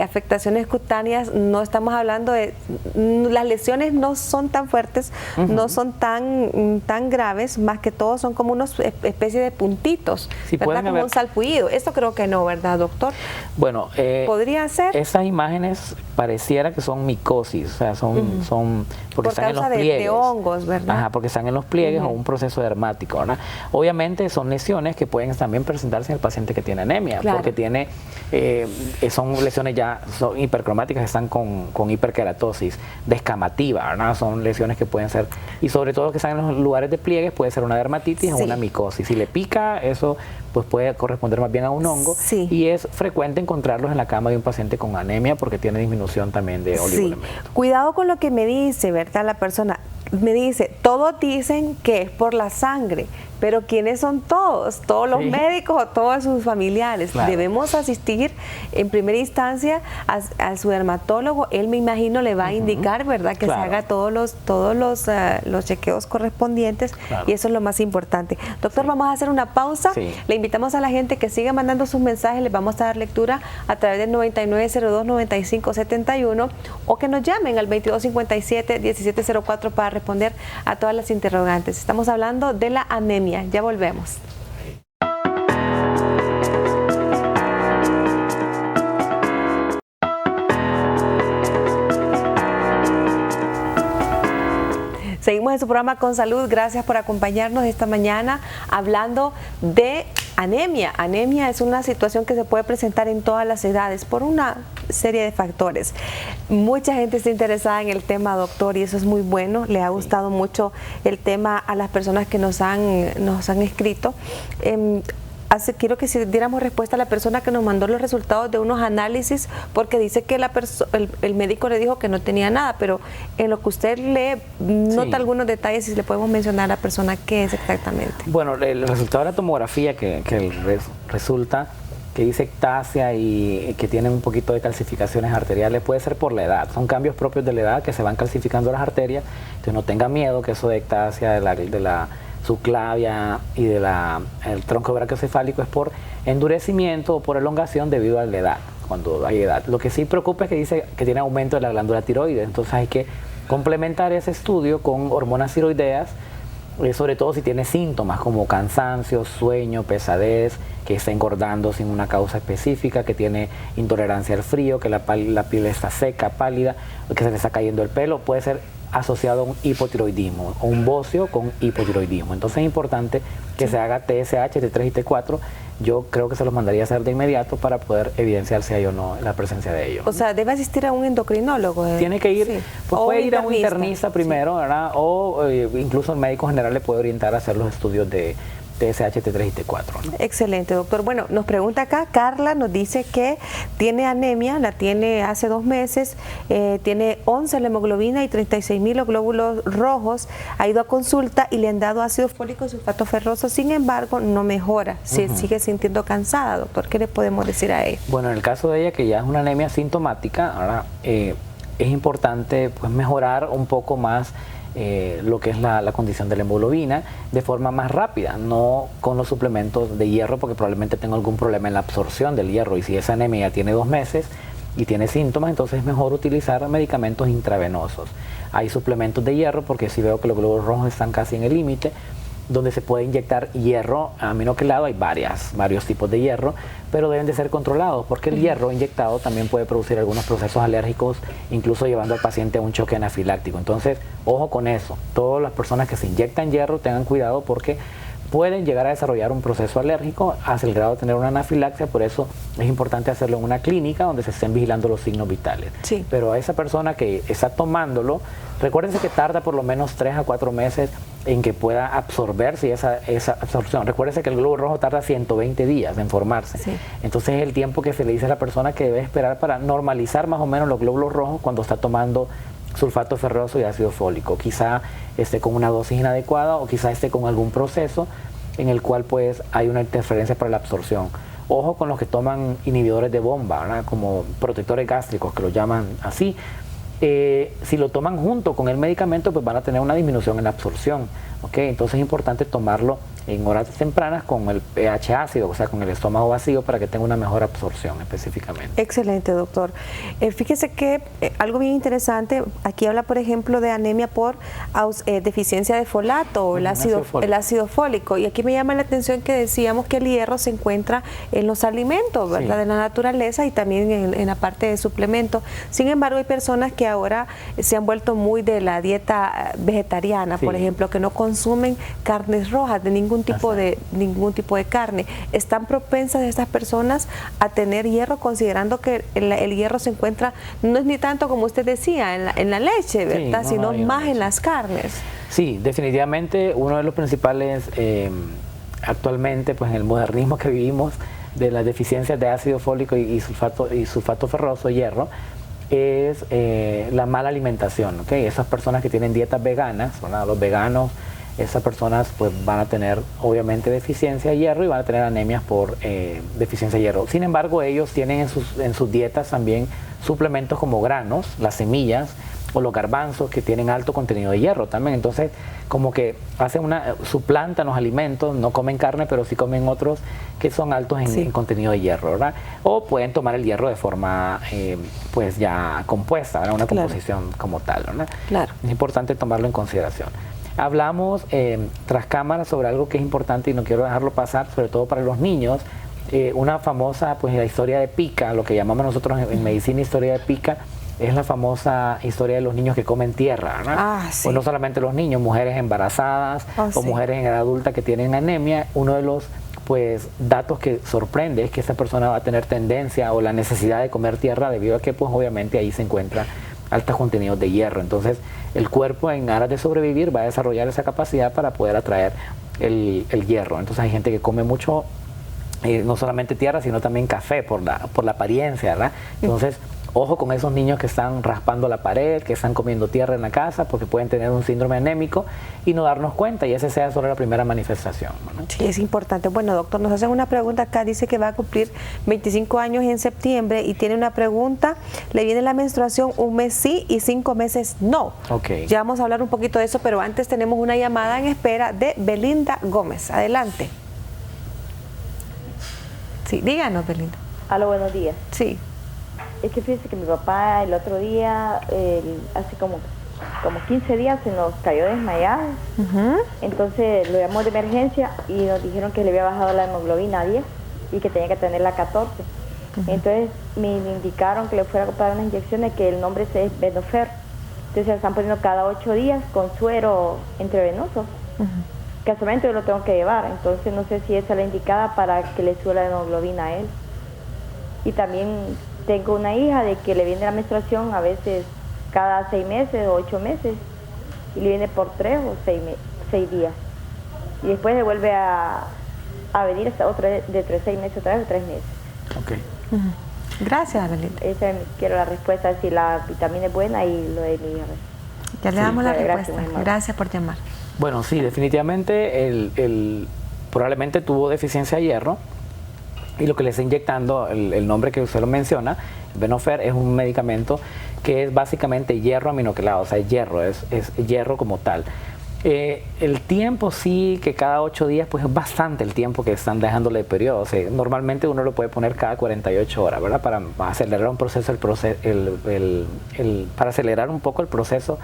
afectaciones cutáneas, no estamos hablando de... Las lesiones no son tan fuertes, no son tan graves, más que todo son como unas especies de puntitos, ¿verdad? Como un salpullido. Esto creo que no, ¿verdad, doctor? Bueno, ¿podría ser? Esas imágenes pareciera que son micosis, o sea, son porque están en los pliegues. De hongos, ¿verdad? Ajá, porque están en los pliegues o un proceso dermático, ¿verdad? Obviamente son lesiones que pueden también presentarse en el paciente que tiene anemia, porque son lesiones son hipercromáticas, están con hiperkeratosis, descamativa, ¿verdad? Son lesiones que pueden ser, y sobre todo que están en los lugares de pliegues, puede ser una dermatitis o una micosis. Si le pica, eso pues puede corresponder más bien a un hongo, y es frecuente encontrarlos en la cama de un paciente con anemia porque tiene disminución también de oligoelementos. Cuidado con lo que me dice, ¿verdad? La persona me dice, todos dicen que es por la sangre, pero ¿quiénes son todos? ¿Todos los médicos o todos sus familiares? Debemos asistir en primera instancia a su dermatólogo. Él, me imagino, le va a indicar, ¿verdad? Que se haga todos los chequeos correspondientes, y eso es lo más importante. Doctor, vamos a hacer una pausa. Le invitamos a la gente que siga mandando sus mensajes. Les vamos a dar lectura a través del 9902-9571 o que nos llamen al 2257-1704 para responder a todas las interrogantes. Estamos hablando de la anemia. Ya volvemos. Seguimos en su programa Con Salud. Gracias por acompañarnos esta mañana hablando de anemia. Anemia es una situación que se puede presentar en todas las edades por una serie de factores. Mucha gente está interesada en el tema, doctor, y eso es muy bueno. Le ha gustado mucho el tema a las personas que nos han escrito. quiero que si diéramos respuesta a la persona que nos mandó los resultados de unos análisis, porque dice que el médico le dijo que no tenía nada, pero en lo que usted lee, nota algunos detalles, si le podemos mencionar a la persona qué es exactamente. Bueno, el resultado de la tomografía que resulta que dice ectasia y que tiene un poquito de calcificaciones arteriales, puede ser por la edad. Son cambios propios de la edad que se van calcificando las arterias. Entonces no tenga miedo que eso de ectasia, de la subclavia y del tronco brachiocefálico es por endurecimiento o por elongación debido a la edad, cuando hay edad. Lo que sí preocupa es que dice que tiene aumento de la glándula tiroides. Entonces hay que complementar ese estudio con hormonas tiroideas, sobre todo si tiene síntomas como cansancio, sueño, pesadez, que está engordando sin una causa específica, que tiene intolerancia al frío, que la piel está seca, pálida, que se le está cayendo el pelo, puede ser asociado a un hipotiroidismo o un bocio con hipotiroidismo. Entonces es importante que se haga TSH, T3 y T4. Yo creo que se los mandaría a hacer de inmediato para poder evidenciar si hay o no la presencia de ellos. O sea, debe asistir a un endocrinólogo. Tiene que ir, pues puede ir a un internista primero, sí, ¿verdad? O incluso el médico general le puede orientar a hacer los estudios de TSH, T3 y T4, ¿no? Excelente, doctor. Bueno, nos pregunta acá, Carla nos dice que tiene anemia, la tiene hace 2 meses, tiene 11 la hemoglobina y 36,000 los glóbulos rojos, ha ido a consulta y le han dado ácido fólico y sulfato ferroso, sin embargo no mejora, sigue sintiendo cansada, doctor. ¿Qué le podemos decir a ella? Bueno, en el caso de ella, que ya es una anemia sintomática, ahora es importante pues mejorar un poco más lo que es la condición de la hemoglobina de forma más rápida, no con los suplementos de hierro, porque probablemente tengo algún problema en la absorción del hierro, y si esa anemia ya tiene 2 meses y tiene síntomas, entonces es mejor utilizar medicamentos intravenosos. Hay suplementos de hierro, porque si veo que los glóbulos rojos están casi en el límite, donde se puede inyectar hierro aminoquelado. Hay varios tipos de hierro, pero deben de ser controlados, porque el hierro inyectado también puede producir algunos procesos alérgicos, incluso llevando al paciente a un choque anafiláctico. Entonces, ojo con eso. Todas las personas que se inyectan hierro tengan cuidado, porque pueden llegar a desarrollar un proceso alérgico hasta el grado de tener una anafilaxia. Por eso es importante hacerlo en una clínica donde se estén vigilando los signos vitales. Sí. Pero a esa persona que está tomándolo, recuérdense que tarda por lo menos 3 a 4 meses en que pueda absorberse esa absorción. Recuérdense que el glóbulo rojo tarda 120 días en formarse. Sí. Entonces es el tiempo que se le dice a la persona que debe esperar para normalizar más o menos los glóbulos rojos cuando está tomando sulfato ferroso y ácido fólico. Quizá esté con una dosis inadecuada, o quizá esté con algún proceso en el cual pues hay una interferencia para la absorción. Ojo con los que toman inhibidores de bomba, ¿verdad? Como protectores gástricos, que lo llaman así. Si lo toman junto con el medicamento, pues van a tener una disminución en la absorción, ¿ok? Entonces es importante tomarlo en horas tempranas con el pH ácido, o sea, con el estómago vacío, para que tenga una mejor absorción específicamente. Excelente, doctor. Fíjese que algo bien interesante, aquí habla, por ejemplo, de anemia por deficiencia de folato o el ácido fólico, y aquí me llama la atención que decíamos que el hierro se encuentra en los alimentos, ¿verdad? Sí. De la naturaleza, y también en la parte de suplementos. Sin embargo, hay personas que ahora se han vuelto muy de la dieta vegetariana, sí, por ejemplo, que no consumen carnes rojas de ningún tipo de carne. ¿Están propensas estas personas a tener hierro, considerando que el hierro se encuentra, no es ni tanto como usted decía en la leche, ¿verdad? Sí, sino más en las carnes? Sí, definitivamente uno de los principales actualmente, pues en el modernismo que vivimos, de las deficiencias de ácido fólico y sulfato ferroso, hierro, es la mala alimentación, ¿ok? Esas personas que tienen dietas veganas, ¿verdad? Los veganos, esas personas pues van a tener obviamente deficiencia de hierro y van a tener anemias por deficiencia de hierro. Sin embargo, ellos tienen en sus dietas también suplementos como granos, las semillas o los garbanzos, que tienen alto contenido de hierro también. Entonces, como que suplantan los alimentos, no comen carne, pero sí comen otros que son altos en contenido de hierro, ¿verdad? O pueden tomar el hierro de forma pues ya compuesta, ¿verdad? Una composición como tal, ¿verdad? Claro. Es importante tomarlo en consideración. Hablamos tras cámara sobre algo que es importante y no quiero dejarlo pasar, sobre todo para los niños. Una famosa, pues la historia de pica, lo que llamamos nosotros en medicina historia de pica, es la famosa historia de los niños que comen tierra, ¿no? Sí. Pues no solamente los niños, mujeres embarazadas o mujeres en edad adulta que tienen anemia. Uno de los pues datos que sorprende es que esa persona va a tener tendencia o la necesidad de comer tierra, debido a que pues obviamente ahí se encuentra altos contenidos de hierro. Entonces el cuerpo, en aras de sobrevivir, va a desarrollar esa capacidad para poder atraer el hierro. Entonces hay gente que come mucho no solamente tierra, sino también café por la apariencia, ¿verdad? Entonces, ojo con esos niños que están raspando la pared, que están comiendo tierra en la casa, porque pueden tener un síndrome anémico y no darnos cuenta, y esa sea solo la primera manifestación, ¿no? Sí, es importante. Bueno, doctor, nos hacen una pregunta acá, dice que va a cumplir 25 años en septiembre y tiene una pregunta, le viene la menstruación 1 mes sí y 5 meses no. Okay. Ya vamos a hablar un poquito de eso, pero antes tenemos una llamada en espera de Belinda Gómez. Adelante. Sí, díganos, Belinda. Aló, buenos días. Sí. Es que fíjese que mi papá el otro día, hace como 15 días, se nos cayó desmayado. Entonces lo llamó de emergencia y nos dijeron que le había bajado la hemoglobina a 10 y que tenía que tenerla a 14. Entonces me indicaron que le fuera a comprar unas inyecciones, que el nombre es Venofer. Entonces se la están poniendo cada 8 días con suero intravenoso. Casualmente yo lo tengo que llevar, entonces no sé si esa es la indicada para que le suba la hemoglobina a él. Y también tengo una hija de que le viene la menstruación a veces cada 6 meses o 8 meses y le viene por 3 o 6 días. Y después le vuelve a venir hasta otra de 6 meses otra vez o 3 meses. Okay. Gracias, Belinda. Quiero la respuesta, si la vitamina es buena y lo de mi hija. Ya le damos la Gracias, respuesta. Gracias por llamar. Bueno, sí, definitivamente probablemente tuvo deficiencia de hierro. Y lo que le está inyectando, el nombre que usted lo menciona, Venofer, es un medicamento que es básicamente hierro aminoquelado, o sea, hierro, es hierro como tal. El tiempo sí, que cada 8 días, pues es bastante el tiempo que están dejándole de periodo. O sea, normalmente uno lo puede poner cada 48 horas, ¿verdad? Para acelerar un proceso, para acelerar un poco el proceso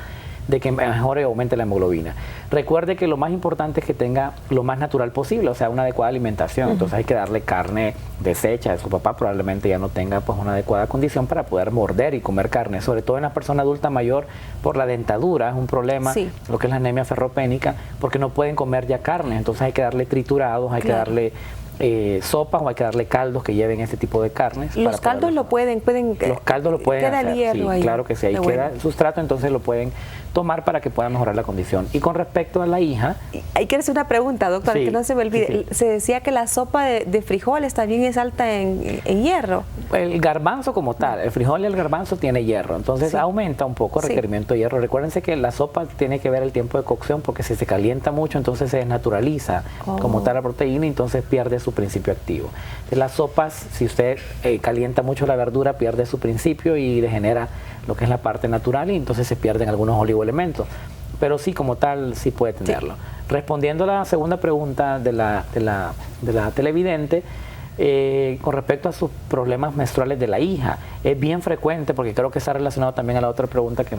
de que mejore o aumente la hemoglobina. Recuerde que lo más importante es que tenga lo más natural posible, o sea, una adecuada alimentación. Entonces hay que darle carne deshecha. Su papá probablemente ya no tenga pues una adecuada condición para poder morder y comer carne, sobre todo en la persona adulta mayor por la dentadura, es un problema, lo que es la anemia ferropénica, porque no pueden comer ya carne. Entonces hay que darle triturados, hay que darle sopas o hay que darle caldos que lleven este tipo de carnes. Los caldos los pueden los caldos lo pueden queda hacer, el hierro sí, ahí. claro que sí, ahí queda el sustrato, entonces lo pueden tomar para que pueda mejorar la condición. Y con respecto a la hija... Hay que hacer una pregunta, doctor, sí, que no se me olvide. Se decía que la sopa de frijoles también es alta en hierro. El garbanzo como tal, el frijol y el garbanzo tiene hierro, entonces aumenta un poco el requerimiento de hierro. Recuérdense que la sopa tiene que ver el tiempo de cocción, porque si se calienta mucho, entonces se desnaturaliza como tal la proteína y entonces pierde su principio activo. Las sopas, si usted calienta mucho la verdura, pierde su principio y degenera lo que es la parte natural y entonces se pierden algunos oligoelementos. Pero sí, como tal, sí puede tenerlo. Respondiendo a la segunda pregunta de la televidente, con respecto a sus problemas menstruales de la hija, es bien frecuente, porque creo que está relacionado también a la otra pregunta que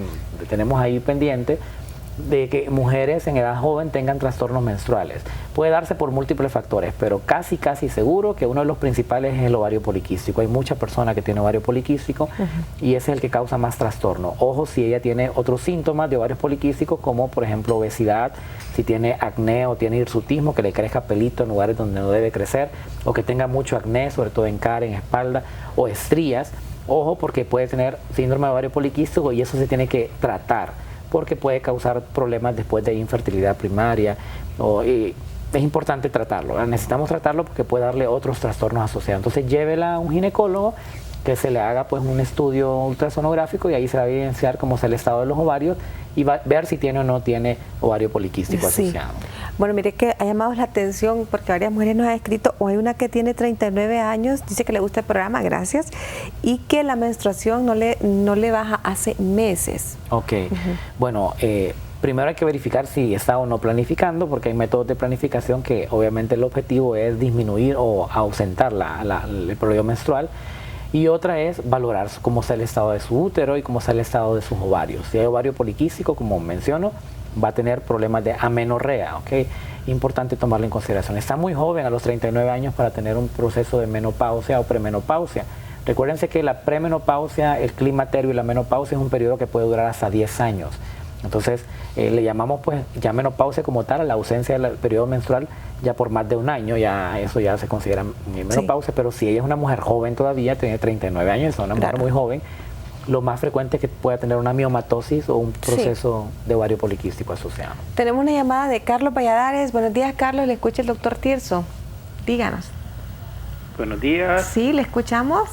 tenemos ahí pendiente, de que mujeres en edad joven tengan trastornos menstruales. Puede darse por múltiples factores, pero casi seguro que uno de los principales es el ovario poliquístico. Hay muchas personas que tienen ovario poliquístico y ese es el que causa más trastorno. Ojo si ella tiene otros síntomas de ovarios poliquísticos, como por ejemplo obesidad, si tiene acné o tiene hirsutismo, que le crezca pelito en lugares donde no debe crecer, o que tenga mucho acné, sobre todo en cara, en espalda, o estrías. Ojo, porque puede tener síndrome de ovario poliquístico y eso se tiene que tratar, porque puede causar problemas después de infertilidad primaria. Es importante tratarlo, necesitamos tratarlo porque puede darle otros trastornos asociados. Entonces llévela a un ginecólogo que se le haga pues un estudio ultrasonográfico y ahí se va a evidenciar cómo es el estado de los ovarios y va a ver si tiene o no tiene ovario poliquístico asociado. Bueno, mire que ha llamado la atención porque varias mujeres nos han escrito, o hay una que tiene 39 años, dice que le gusta el programa, gracias, y que la menstruación no le baja hace meses. Ok, bueno, primero hay que verificar si está o no planificando, porque hay métodos de planificación que obviamente el objetivo es disminuir o ausentar el periodo menstrual. Y otra es valorar cómo está el estado de su útero y cómo está el estado de sus ovarios. Si hay ovario poliquístico, como menciono, va a tener problemas de amenorrea, ¿ok? Importante tomarlo en consideración. Está muy joven, a los 39 años, para tener un proceso de menopausia o premenopausia. Recuérdense que la premenopausia, el climaterio y la menopausia es un periodo que puede durar hasta 10 años. Entonces, le llamamos pues ya menopausia como tal a la ausencia del periodo menstrual ya por más de un año, ya eso ya se considera menopausia, pero si ella es una mujer joven todavía, tiene 39 años, es una mujer muy joven, lo más frecuente es que pueda tener una miomatosis o un proceso de ovario poliquístico asociado. Tenemos una llamada de Carlos Valladares. Buenos días, Carlos, le escucha el doctor Tirso. Díganos. Buenos días. Sí, le escuchamos.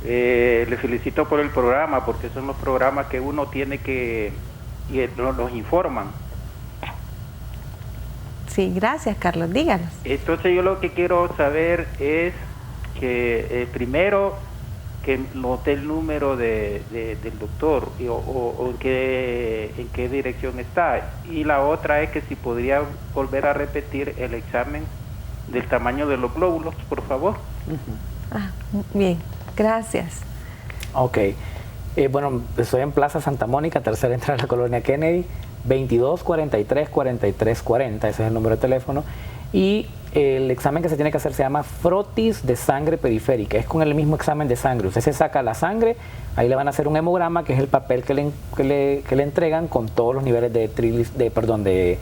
Le felicito por el programa, porque son los programas que uno tiene que... y nos informan. Sí, gracias, Carlos, díganos. Entonces yo lo que quiero saber es que primero que note el número del doctor o en qué dirección está, y la otra es que si podría volver a repetir el examen del tamaño de los glóbulos, por favor. Bien, gracias. Ok, bueno, estoy en Plaza Santa Mónica, tercera entrada de la colonia Kennedy, 2243-4340, ese es el número de teléfono, y el examen que se tiene que hacer se llama frotis de sangre periférica, es con el mismo examen de sangre. Usted se saca la sangre, ahí le van a hacer un hemograma, que es el papel que le entregan con todos los niveles de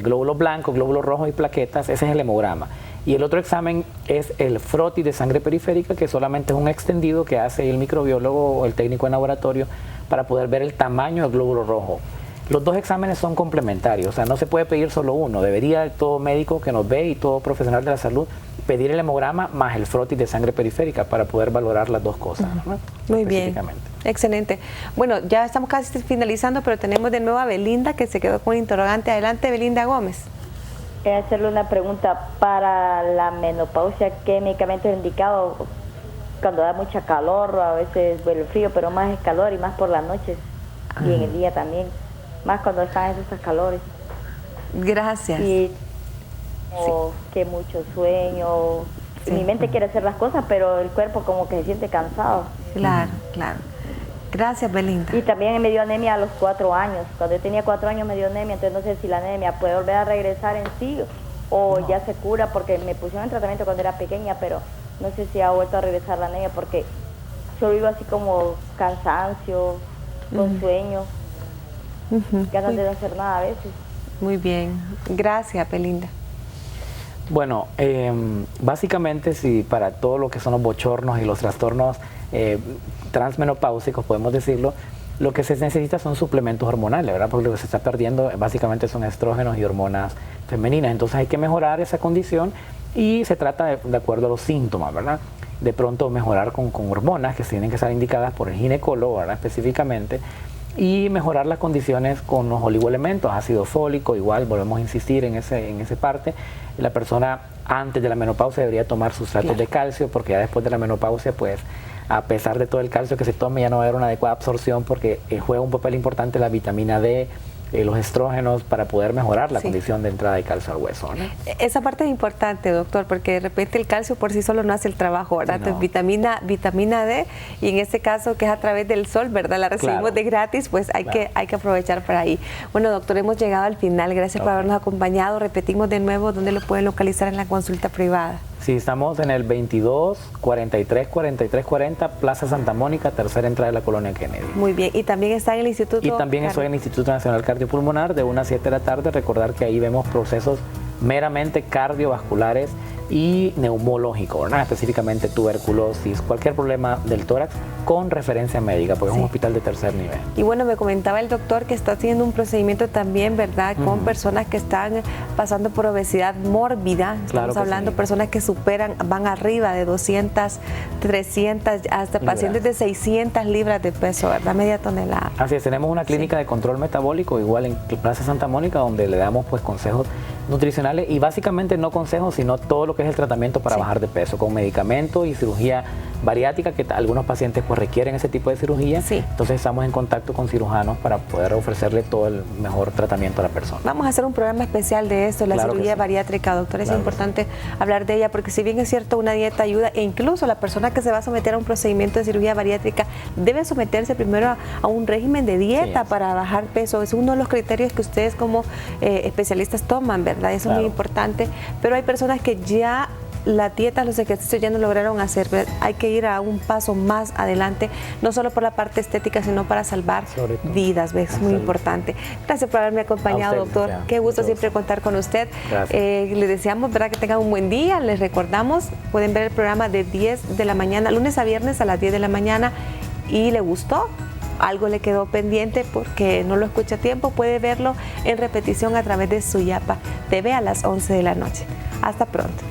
glóbulos blancos, glóbulos rojos y plaquetas. Ese es el hemograma. Y el otro examen es el frotis de sangre periférica, que solamente es un extendido que hace el microbiólogo o el técnico en laboratorio para poder ver el tamaño del glóbulo rojo. Los dos exámenes son complementarios, o sea, no se puede pedir solo uno. Debería todo médico que nos ve y todo profesional de la salud pedir el hemograma más el frotis de sangre periférica para poder valorar las dos cosas, ¿no? Muy bien, excelente. Bueno, ya estamos casi finalizando, pero tenemos de nuevo a Belinda, que se quedó con un interrogante. Adelante, Belinda Gómez. Hacerle una pregunta para la menopausia. ¿Qué medicamento es indicado cuando da mucha calor? A veces vuelve frío, pero más es calor y más por las noches y en el día también, más cuando están esos calores. Gracias. Y que mucho sueño. Sí. Mi mente quiere hacer las cosas, pero el cuerpo como que se siente cansado. Claro, claro. Gracias, Belinda. Y también me dio anemia a los 4 años. Cuando yo tenía 4 años me dio anemia, entonces no sé si la anemia puede volver a regresar en sí o ya se cura, porque me pusieron en tratamiento cuando era pequeña, pero no sé si ha vuelto a regresar la anemia, porque solo vivo así como cansancio, con sueño, ganas de no hacer nada a veces. Muy bien. Gracias, Belinda. Bueno, básicamente si para todo lo que son los bochornos y los trastornos transmenopáusicos, podemos decirlo, lo que se necesita son suplementos hormonales, ¿verdad? Porque lo que se está perdiendo básicamente son estrógenos y hormonas femeninas. Entonces hay que mejorar esa condición y se trata de acuerdo a los síntomas, ¿verdad? De pronto mejorar con hormonas que tienen que estar indicadas por el ginecólogo, ¿verdad? Específicamente, y mejorar las condiciones con los oligoelementos, ácido fólico, igual volvemos a insistir en esa parte. La persona antes de la menopausia debería tomar sustratos de calcio, porque ya después de la menopausia, pues a pesar de todo el calcio que se tome, ya no va a haber una adecuada absorción, porque juega un papel importante la vitamina D, los estrógenos, para poder mejorar la condición de entrada de calcio al hueso, ¿no? Esa parte es importante, doctor, porque de repente el calcio por sí solo no hace el trabajo, ¿verdad? Sí, no. Entonces, vitamina D, y en este caso que es a través del sol, ¿verdad? La recibimos de gratis, pues hay que aprovechar para ahí. Bueno, doctor, hemos llegado al final. Gracias por habernos acompañado. Repetimos de nuevo dónde lo pueden localizar en la consulta privada. Sí, estamos en el 2243-4340, Plaza Santa Mónica, tercera entrada de la colonia Kennedy. Muy bien, y también está en el Instituto... Y también estoy en el Instituto Nacional Cardiopulmonar de 1 a 7 de la tarde. Recordar que ahí vemos procesos meramente cardiovasculares y neumológicos, ¿verdad? Específicamente tuberculosis, cualquier problema del tórax con referencia médica, porque es un hospital de tercer nivel. Y bueno, me comentaba el doctor que está haciendo un procedimiento también, ¿verdad? Con personas que están pasando por obesidad mórbida. Estamos hablando de personas que van arriba de 200, 300, hasta pacientes de 600 libras de peso, ¿verdad? Media tonelada. Así es, tenemos una clínica de control metabólico igual en Plaza Santa Mónica, donde le damos pues consejos nutricionales, y básicamente no consejos, sino todo lo que es el tratamiento para bajar de peso, con medicamentos y cirugía bariátrica, que algunos pacientes pues requieren ese tipo de cirugía. Entonces estamos en contacto con cirujanos para poder ofrecerle todo el mejor tratamiento a la persona. Vamos a hacer un programa especial de esto, la cirugía bariátrica, doctor. Es importante hablar de ella, porque si bien es cierto, una dieta ayuda, e incluso la persona que se va a someter a un procedimiento de cirugía bariátrica debe someterse primero a un régimen de dieta para bajar peso. Es uno de los criterios que ustedes como especialistas toman, ¿verdad? Eso es muy importante, pero hay personas que ya la dieta, los ejercicios ya no lograron hacer. Hay que ir a un paso más adelante, no solo por la parte estética, sino para salvar vidas. Es muy importante. Gracias por haberme acompañado, doctor. Qué gusto siempre contar con usted. Le deseamos, ¿verdad?, que tengan un buen día. Les recordamos, pueden ver el programa de 10 de la mañana, lunes a viernes a las 10 de la mañana, y le gustó, algo le quedó pendiente porque no lo escucha a tiempo, puede verlo en repetición a través de Suyapa TV a las 11 de la noche. Hasta pronto.